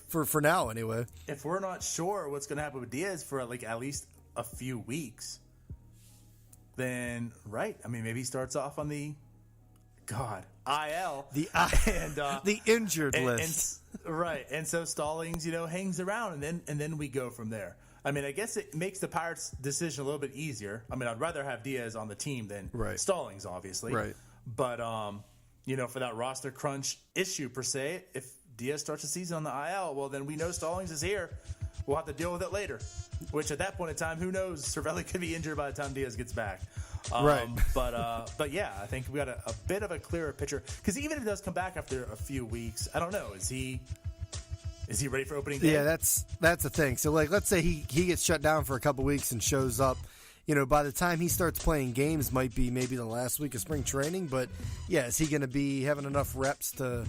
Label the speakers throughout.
Speaker 1: For now anyway.
Speaker 2: If we're not sure what's going to happen with Diaz for like at least a few weeks, then right. I mean, maybe he starts off on the IL,
Speaker 1: the injured list,
Speaker 2: right? And so Stallings, hangs around, and then we go from there. I mean, I guess it makes the Pirates' decision a little bit easier. I mean, I'd rather have Diaz on the team than Stallings, obviously,
Speaker 1: right?
Speaker 2: But for that roster crunch issue per se, if Diaz starts the season on the IL, well, then we know Stallings is here. We'll have to deal with it later. Which at that point in time, who knows? Cervelli could be injured by the time Diaz gets back.
Speaker 1: Right.
Speaker 2: But yeah, I think we got a bit of a clearer picture. Because even if he does come back after a few weeks, I don't know. Is he ready for opening day?
Speaker 1: Yeah, that's the thing. So like, let's say he gets shut down for a couple weeks and shows up. By the time he starts playing games, might be maybe the last week of spring training. But yeah, is he going to be having enough reps to?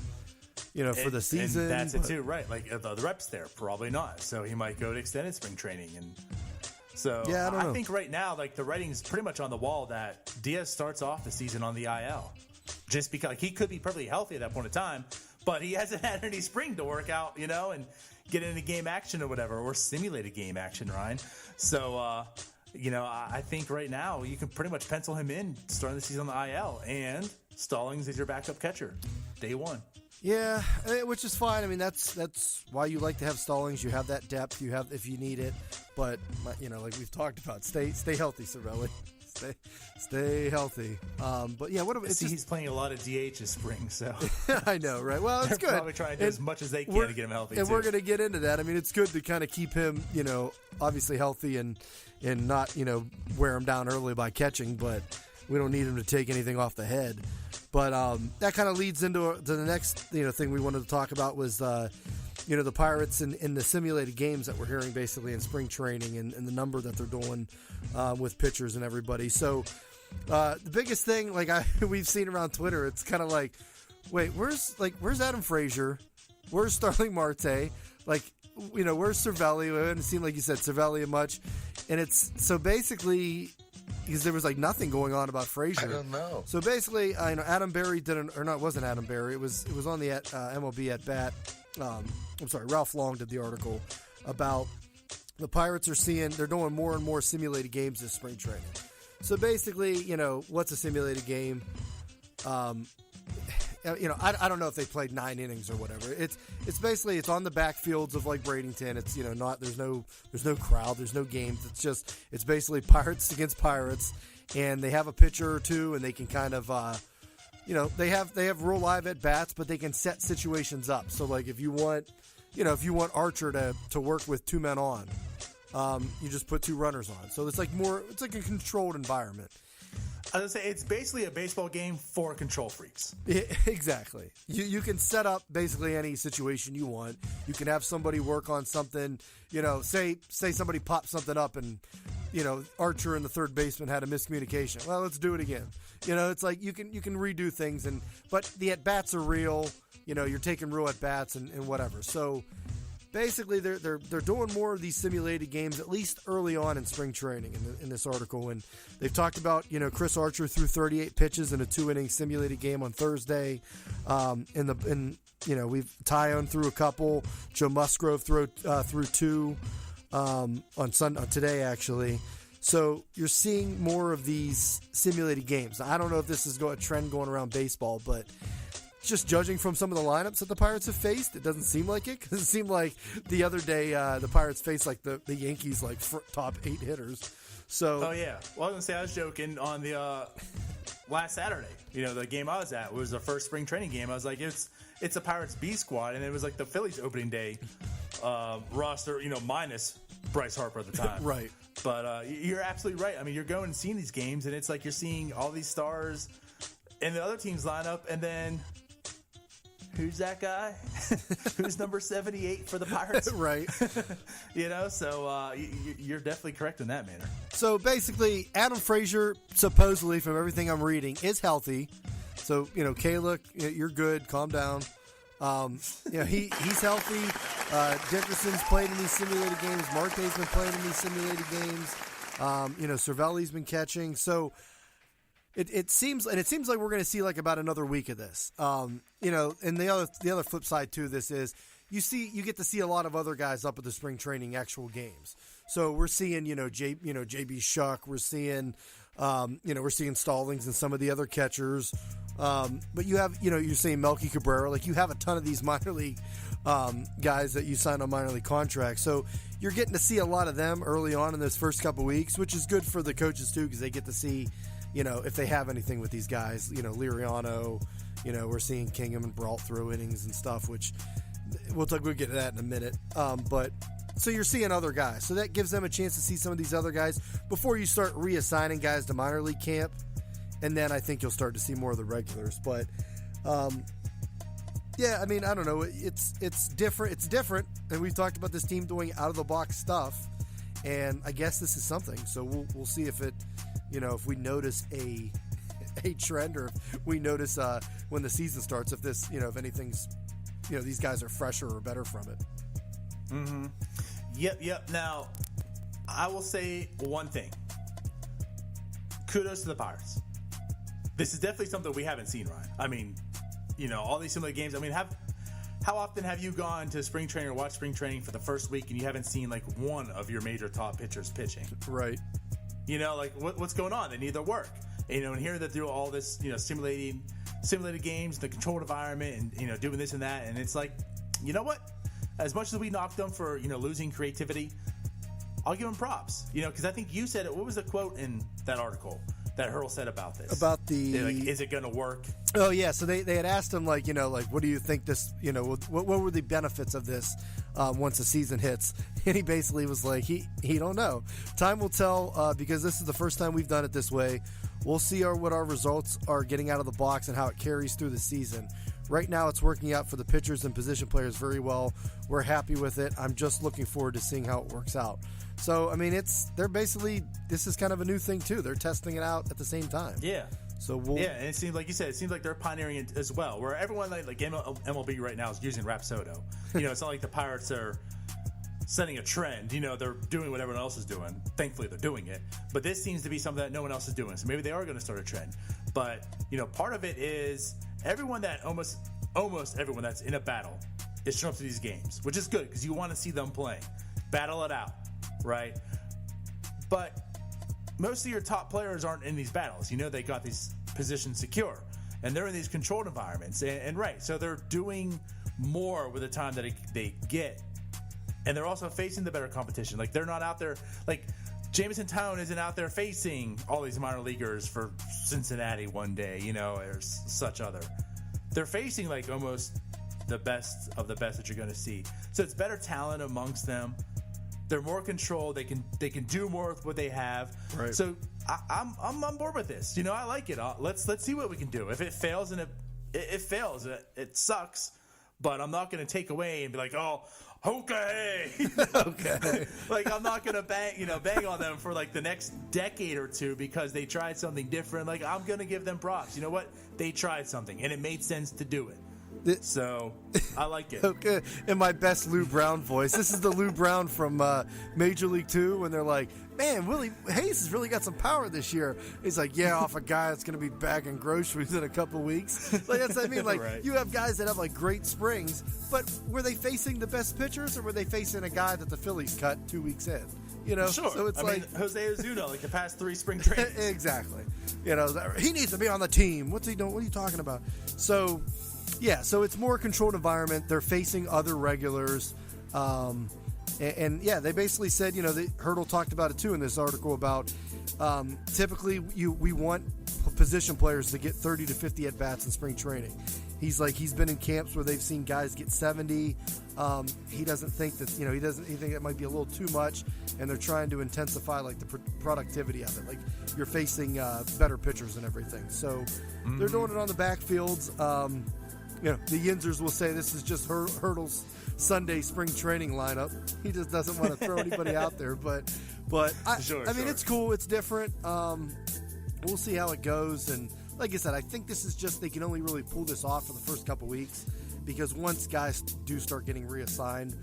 Speaker 1: For the season.
Speaker 2: And that's it too, right? Like the reps there, probably not. So he might go to extended spring training, and so
Speaker 1: yeah, I
Speaker 2: think right now, like the writing's pretty much on the wall that Diaz starts off the season on the IL, just because he could be perfectly healthy at that point in time, but he hasn't had any spring to work out, and get into game action or whatever, or simulated game action, Ryan. So I think right now you can pretty much pencil him in starting the season on the IL, and Stallings is your backup catcher, day one.
Speaker 1: Yeah, which is fine. I mean, that's why you like to have Stallings. You have that depth. You have if you need it. But like we've talked about, stay healthy, Cervelli. Stay healthy. But yeah,
Speaker 2: he's playing a lot of DH this spring, so
Speaker 1: I know, right? Well, it's good.
Speaker 2: Probably trying to do as much as they can to get him healthy.
Speaker 1: And we're going to get into that. I mean, it's good to kind of keep him, obviously healthy and not wear him down early by catching, but we don't need him to take anything off the head. But that kind of leads into the next thing we wanted to talk about was the Pirates in the simulated games that we're hearing basically in spring training and the number that they're doing with pitchers and everybody. So the biggest thing we've seen around Twitter, it's kind of like, wait, where's Adam Frazier? Where's Starling Marte? Where's Cervelli? We haven't seen, like you said, Cervelli much, and it's so basically. Because there was nothing going on about Frazier.
Speaker 3: I don't know.
Speaker 1: So basically, Adam Berry didn't, or no, it wasn't Adam Berry. It was on the MLB at bat. I'm sorry, Ralph Long did the article about the Pirates they're doing more and more simulated games this spring training. So basically, what's a simulated game? I don't know if they played 9 innings or whatever. It's basically it's on the backfields of Bradenton. It's there's no crowd, there's no games. It's basically Pirates against Pirates, and they have a pitcher or two, and they can kind of they have real live at bats, but they can set situations up. So if you want Archer to work with 2 men on, you just put 2 runners on. So it's a controlled environment.
Speaker 2: I was going to say, it's basically a baseball game for control freaks.
Speaker 1: Yeah, exactly. You can set up basically any situation you want. You can have somebody work on something, say somebody pops something up and, Archer and the third baseman had a miscommunication. Well, let's do it again. It's like you can redo things, but the at-bats are real. You're taking real at-bats and whatever. So basically, they're doing more of these simulated games, at least early on in spring training in this article. And they've talked about, Chris Archer threw 38 pitches in a 2-inning simulated game on Thursday. We've Tyone threw a couple. Joe Musgrove threw 2 on today, actually. So you're seeing more of these simulated games. I don't know if this is a trend going around baseball, but just judging from some of the lineups that the Pirates have faced, it doesn't seem like it. Because it seemed like the other day the Pirates faced the Yankees top 8 hitters. So
Speaker 2: oh yeah, well I was gonna say I was joking on the last Saturday. The game I was at was the first spring training game. I was like, it's a Pirates B squad, and it was the Phillies opening day roster. Minus Bryce Harper at the time.
Speaker 1: Right.
Speaker 2: But you're absolutely right. I mean, you're going and seeing these games, and it's like you're seeing all these stars in the other team's lineup, and then. Who's that guy? Who's number 78 for the Pirates?
Speaker 1: Right.
Speaker 2: So you're definitely correct in that manner.
Speaker 1: So basically, Adam Frazier, supposedly, from everything I'm reading, is healthy. So, Kayla, you're good. Calm down. He's healthy. Dickerson's played in these simulated games. Marte's been playing in these simulated games. Cervelli's been catching. So It seems like we're going to see about another week of this. And the other flip side to this is, you get to see a lot of other guys up at the spring training actual games. So we're seeing, JB Shuck, we're seeing, we're seeing Stallings and some of the other catchers. But you have, you're saying Melky Cabrera, like you have a ton of these minor league guys that you sign on minor league contracts. So you're getting to see a lot of them early on in those first couple weeks, which is good for the coaches too, because they get to see, if they have anything with these guys, Liriano, we're seeing Kingham and Brault throw innings and stuff, which we'll get to that in a minute. But so you're seeing other guys. So that gives them a chance to see some of these other guys before you start reassigning guys to minor league camp. And then I think you'll start to see more of the regulars. But, yeah, I mean, I don't know. It's different. It's different. And we've talked about this team doing out-of-the-box stuff. And I guess this is something. So we'll see if it, if we notice a trend, or if we notice when the season starts, if this, if anything's, these guys are fresher or better from it.
Speaker 2: Mm-hmm. Yep. Now, I will say one thing. Kudos to the Pirates. This is definitely something we haven't seen, Ryan. I mean, all these similar games. I mean, how often have you gone to spring training or watched spring training for the first week and you haven't seen like one of your major top pitchers pitching?
Speaker 1: Right.
Speaker 2: Like what's going on? They need their work. And here they do all this, simulated games, the controlled environment, and doing this and that. And it's like, you know what? As much as we knocked them for losing creativity, I'll give them props. Because I think you said it. What was the quote in that article that Hurdle said about this?
Speaker 1: About the
Speaker 2: is it going to work?
Speaker 1: Oh yeah. So they had asked him what do you think this? What were the benefits of this once the season hits? And he basically was like he don't know. Time will tell because this is the first time we've done it this way. We'll see what our results are getting out of the box and how it carries through the season. Right now, it's working out for the pitchers and position players very well. We're happy with it. I'm just looking forward to seeing how it works out. So, I mean, this is kind of a new thing, too. They're testing it out at the same time.
Speaker 2: Yeah.
Speaker 1: So
Speaker 2: and it seems like you said, it seems like they're pioneering it as well, where everyone like MLB right now is using Rapsodo. It's not like the Pirates are setting a trend. They're doing what everyone else is doing. Thankfully, they're doing it. But this seems to be something that no one else is doing. So maybe they are going to start a trend. But, part of it is almost everyone that's in a battle is showing up to these games, which is good because you want to see them playing. Battle it out, right? But most of your top players aren't in these battles. They got these positions secure, and they're in these controlled environments. And right, so they're doing more with the time that they get. And they're also facing the better competition. Like, they're not out there, like, Jameson Town isn't out there facing all these minor leaguers for Cincinnati one day, or such other. They're facing, like, almost the best of the best that you're going to see. So it's better talent amongst them. They're more controlled. They can do more with what they have.
Speaker 1: Right.
Speaker 2: So I'm on board with this. I like it. Let's see what we can do. If it fails, and it fails, it sucks. But I'm not going to take away and be like, oh, okay.
Speaker 1: Okay.
Speaker 2: Like, I'm not going to bang on them for like the next decade or two because they tried something different. Like, I'm going to give them props. You know what? They tried something and it made sense to do it. So I like it.
Speaker 1: Okay. In my best Lou Brown voice. This is the Lou Brown from Major League 2 when they're like, man, Willie Hayes has really got some power this year. He's like, yeah, off a guy that's going to be bagging groceries in a couple weeks. Like, that's what I mean. Like,
Speaker 2: right.
Speaker 1: You have guys that have like great springs, but were they facing the best pitchers or were they facing a guy that the Phillies cut 2 weeks in?
Speaker 2: Sure.
Speaker 1: So it's
Speaker 2: mean, Jose Ozuna, like the past 3 spring trainings.
Speaker 1: Exactly. He needs to be on the team. What's he doing? What are you talking about? So, yeah, so it's more controlled environment. They're facing other regulars. And they basically said, Hurdle talked about it too in this article about typically we want position players to get 30 to 50 at-bats in spring training. He's been in camps where they've seen guys get 70. He doesn't think that, he think it might be a little too much, and they're trying to intensify like the productivity of it. Like, you're facing better pitchers and everything. So they're doing it on the backfields. The Yinzers will say this is just Hurdle's Sunday spring training lineup. He just doesn't want to throw anybody out there, but I mean, it's cool. It's different. We'll see how it goes. And like I said, I think this is just, they can only really pull this off for the first couple weeks. because once guys do start getting reassigned,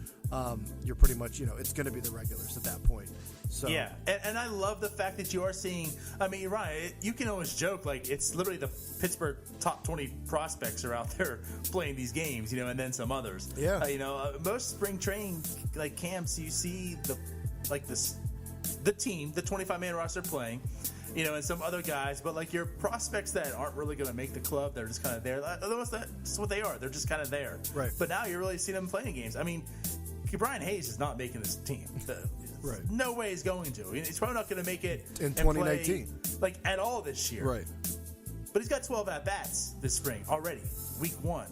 Speaker 1: you're pretty much, it's going to be the regulars at that point. So
Speaker 2: yeah, and I love the fact that you are seeing. I mean, you're right. You can always joke like it's literally the Pittsburgh top 20 prospects are out there playing these games, and then some others.
Speaker 1: Yeah,
Speaker 2: most spring training like camps, you see the team, the 25-man roster playing, and some other guys, but like your prospects that aren't really going to make the club, they're just kind of there. That's what they are. They're just kind of there.
Speaker 1: Right.
Speaker 2: But now you're really seeing them playing games. I mean, Brian Hayes is not making this team.
Speaker 1: Right.
Speaker 2: No way he's going to. He's probably not going to make it
Speaker 1: in 2019,
Speaker 2: play, at all this year.
Speaker 1: Right.
Speaker 2: But he's got 12 at bats this spring already, week 1.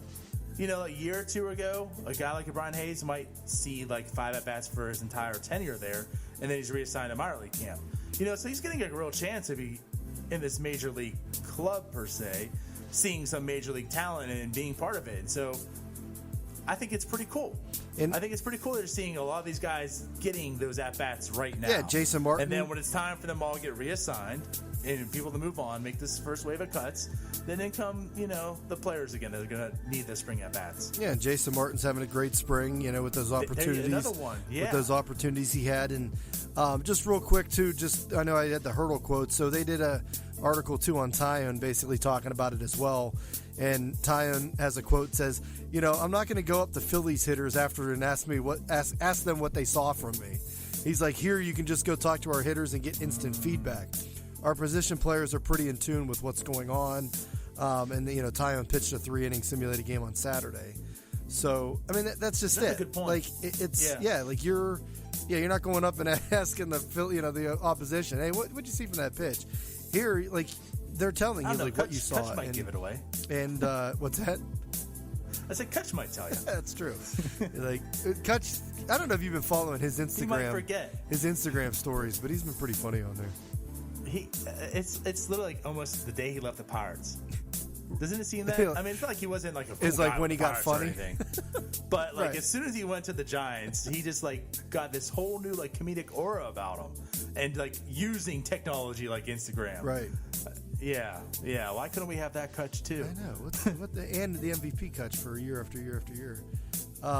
Speaker 2: A year or two ago, a guy like Brian Hayes might see like 5 at bats for his entire tenure there, and then he's reassigned to minor league camp. So he's getting a real chance to be in this major league club per se, seeing some major league talent and being part of it. So I think it's pretty cool. And I think it's pretty cool that you're seeing a lot of these guys getting those at-bats right now.
Speaker 1: Yeah, Jason Martin.
Speaker 2: And then when it's time for them all to get reassigned and people to move on, make this first wave of cuts, then come, the players again that are going to need the spring at-bats.
Speaker 1: Yeah, and Jason Martin's having a great spring, with those opportunities.
Speaker 2: Another one, yeah.
Speaker 1: With those opportunities he had. And just real quick, too, I know I had the Hurdle quote, so they did a article, too, on Taillon basically talking about it as well. And Taillon has a quote that says, I'm not going to go up to Phillies hitters after and ask them what they saw from me. He's like, here you can just go talk to our hitters and get instant feedback. Our position players are pretty in tune with what's going on. And Taillon pitched a 3-inning simulated game on Saturday. So, I mean, that's just
Speaker 2: that's a good point.
Speaker 1: Like, you're not going up and asking the opposition, hey, what'd you see from that pitch? Here, like, they're telling you what you saw.
Speaker 2: Kutch might give it away.
Speaker 1: And what's that?
Speaker 2: I said Kutch might tell you.
Speaker 1: That's true. Like Kutch, I don't know if you've been following his Instagram.
Speaker 2: He might forget
Speaker 1: his Instagram stories, but he's been pretty funny on there.
Speaker 2: It's literally like almost the day he left the Pirates. Doesn't it seem that? I mean, it's not like he wasn't like a cool
Speaker 1: it's like
Speaker 2: guy
Speaker 1: when he got funny.
Speaker 2: or anything. But like
Speaker 1: right.
Speaker 2: As soon as he went to the Giants, he just like got this whole new like comedic aura about him, and like using technology like Instagram.
Speaker 1: Right.
Speaker 2: Yeah. Why couldn't we have that Kutch too?
Speaker 1: I know. And the MVP Kutch for year after year after year.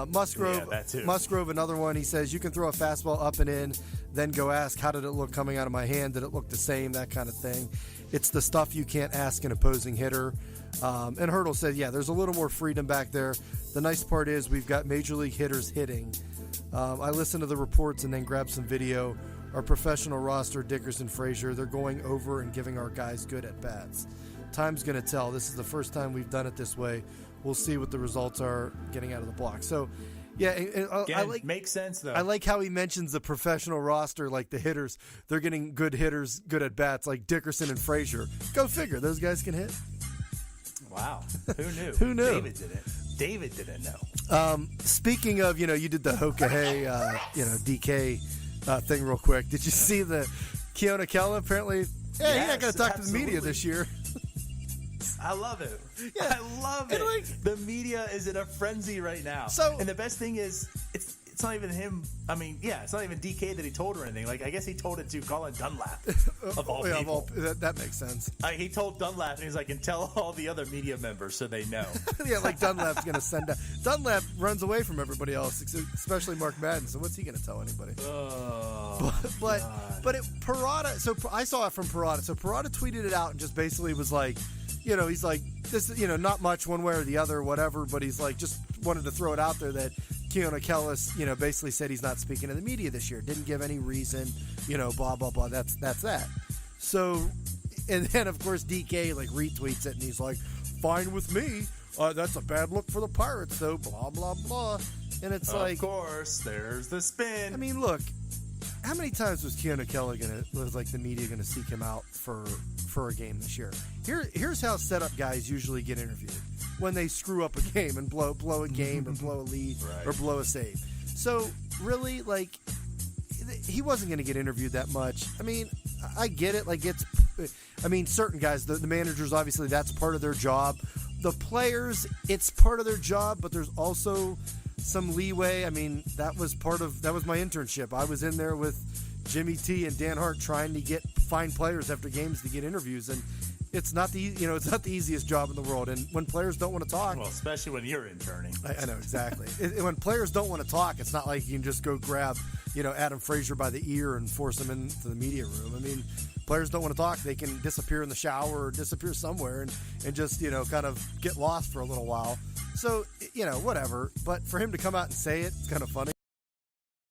Speaker 1: Musgrove,
Speaker 2: that too.
Speaker 1: Musgrove, another one. He says you can throw a fastball up and in, then go ask how did it look coming out of my hand? Did it look the same? That kind of thing. It's the stuff you can't ask an opposing hitter. And Hurdle said, yeah, there's a little more freedom back there. The nice part is we've got major league hitters hitting. I listened to the reports and then grabbed some video. Our professional roster, Dickerson, Frazier, they're going over and giving our guys good at-bats. Time's going to tell. This is the first time we've done it this way. We'll see what the results are getting out of the block. So, yeah.
Speaker 2: Again, makes sense, though.
Speaker 1: I like how he mentions the professional roster, like the hitters. They're getting good hitters, good at-bats, like Dickerson and Frazier. Go figure. Those guys can hit.
Speaker 2: Wow. Who knew?
Speaker 1: Who knew?
Speaker 2: David didn't know.
Speaker 1: Speaking of, you did the Hoka-Hey, DK thing real quick. Did you see the Keona Kella apparently? Hey, you're not going to talk to the media this year.
Speaker 2: I love it.
Speaker 1: Yeah.
Speaker 2: I love it.
Speaker 1: Like,
Speaker 2: the media is in a frenzy right now. And the best thing is, it's not even him. I mean, yeah, it's not even DK that he told or anything. Like, I guess he told it to Colin Dunlap, of all people.
Speaker 1: That makes sense.
Speaker 2: He told Dunlap, and he's like, and tell all the other media members so they know.
Speaker 1: Yeah, like Dunlap's going to send out. Dunlap runs away from everybody else, especially Mark Madden. So what's he going to tell anybody? But Parada. So I saw it from Parada. So Parada tweeted it out and just basically was like, he's like, this is, not much one way or the other, whatever, but he's like, just wanted to throw it out there that Keona Kellis, basically said he's not speaking to the media this year. Didn't give any reason, blah, blah, blah. That's that. So, and then, of course, DK, like, retweets it, and he's like, fine with me. That's a bad look for the Pirates, though, blah, blah, blah. And it's like...
Speaker 2: Of course, there's the spin.
Speaker 1: I mean, look, how many times was Keona Kelly the media going to seek him out for a game this year? Here's how set-up guys usually get interviewed. When they screw up a game and blow a game or blow a lead
Speaker 2: right.
Speaker 1: or blow a save. So, really, like, he wasn't going to get interviewed that much. I mean, I get it. Like, certain guys, the managers, obviously, that's part of their job. The players, it's part of their job, but there's also some leeway. I mean, that was my internship. I was in there with Jimmy T and Dan Hart trying to find players after games to get interviews, and it's not the easiest job in the world. And when players don't want to talk,
Speaker 2: well, especially when you're interning,
Speaker 1: I know exactly. When players don't want to talk, it's not like you can just go grab Adam Frazier by the ear and force him into the media room. I mean, players don't want to talk. They can disappear in the shower or disappear somewhere and just kind of get lost for a little while. So whatever. But for him to come out and say it, it's kind of funny.